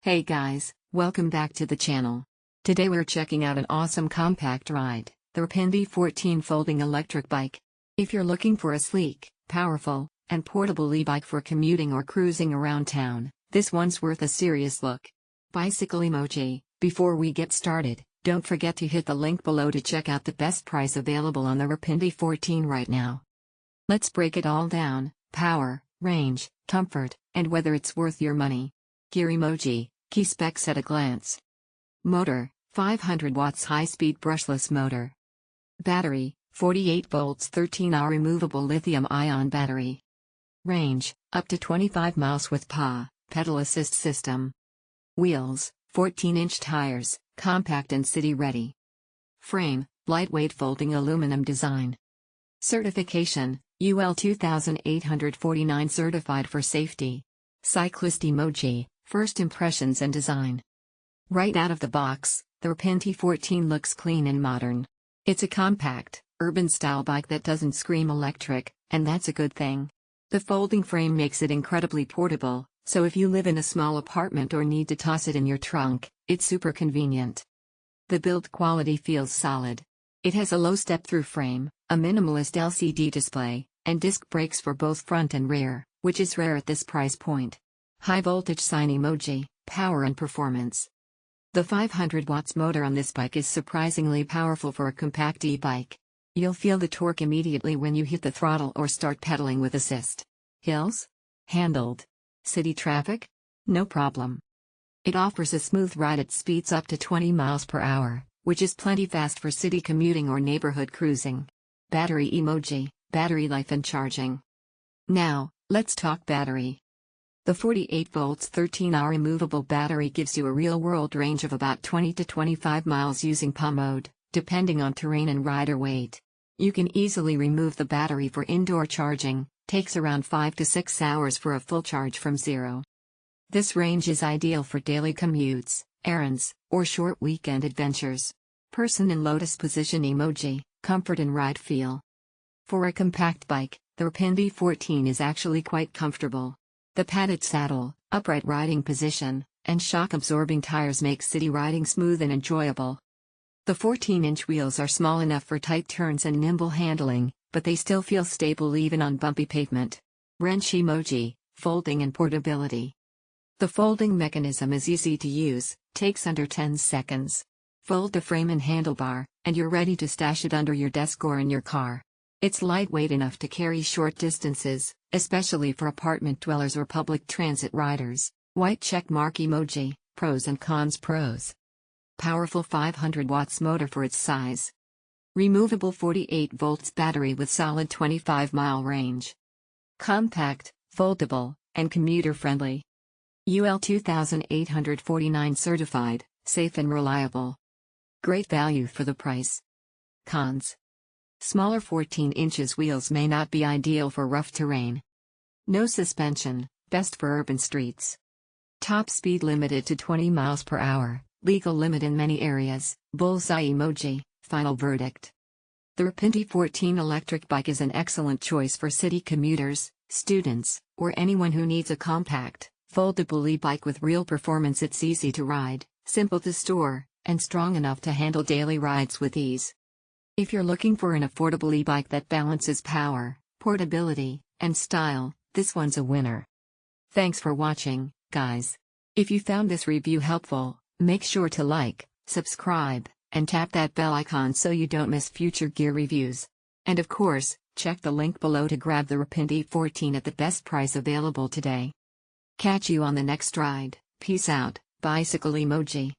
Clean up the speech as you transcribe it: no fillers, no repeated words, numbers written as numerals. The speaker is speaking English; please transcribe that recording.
Hey guys, welcome back to the channel. Today we're checking out an awesome compact ride, the Rpint E14 folding electric bike. If you're looking for a sleek, powerful, and portable e-bike for commuting or cruising around town, this one's worth a serious look. Bicycle emoji. Before we get started, don't forget to hit the link below to check out the best price available on the Rpint E14 right now. Let's break it all down: power, range, comfort, and whether it's worth your money. Gear emoji. Key specs at a glance. Motor, 500 watts high-speed brushless motor. Battery, 48 volts 13Ah removable lithium-ion battery. Range, up to 25 miles with pedal assist system. Wheels, 14-inch tires, compact and city-ready. Frame, lightweight folding aluminum design. Certification, UL 2849 certified for safety. Cyclist emoji. First impressions and design. Right out of the box, the Rpint E14 looks clean and modern. It's a compact, urban-style bike that doesn't scream electric, and that's a good thing. The folding frame makes it incredibly portable, so if you live in a small apartment or need to toss it in your trunk, it's super convenient. The build quality feels solid. It has a low step-through frame, a minimalist LCD display, and disc brakes for both front and rear, which is rare at this price point. High voltage sign emoji, power and performance. The 500 watts motor on this bike is surprisingly powerful for a compact e-bike. You'll feel the torque immediately when you hit the throttle or start pedaling with assist. Hills? Handled. City traffic? No problem. It offers a smooth ride at speeds up to 20 miles per hour, which is plenty fast for city commuting or neighborhood cruising. Battery emoji, battery life and charging. Now, let's talk battery. The 48 volts 13Ah removable battery gives you a real-world range of about 20 to 25 miles using PA mode, depending on terrain and rider weight. You can easily remove the battery for indoor charging, takes around 5 to 6 hours for a full charge from zero. This range is ideal for daily commutes, errands, or short weekend adventures. Person in lotus position emoji, comfort and ride feel. For a compact bike, the Rpint E14 is actually quite comfortable. The padded saddle, upright riding position, and shock-absorbing tires make city riding smooth and enjoyable. The 14-inch wheels are small enough for tight turns and nimble handling, but they still feel stable even on bumpy pavement. Wrench emoji, folding and portability. The folding mechanism is easy to use, takes under 10 seconds. Fold the frame and handlebar, and you're ready to stash it under your desk or in your car. It's lightweight enough to carry short distances, especially for apartment dwellers or public transit riders. White check mark emoji, pros and cons. Pros. Powerful 500 watts motor for its size. Removable 48 volts battery with solid 25-mile range. Compact, foldable, and commuter-friendly. UL 2849 certified, safe and reliable. Great value for the price. Cons. Smaller 14 inches wheels may not be ideal for rough terrain. No suspension, best for urban streets. Top speed limited to 20 miles per hour, legal limit in many areas. Bullseye emoji, final verdict. The Rpint E14 electric bike is an excellent choice for city commuters, students, or anyone who needs a compact, foldable e-bike with real performance. It's easy to ride, simple to store, and strong enough to handle daily rides with ease. If you're looking for an affordable e-bike that balances power, portability, and style, this one's a winner. Thanks for watching, guys. If you found this review helpful, make sure to like, subscribe, and tap that bell icon so you don't miss future gear reviews. And of course, check the link below to grab the Rpint E14 at the best price available today. Catch you on the next ride. Peace out, bicycle emoji.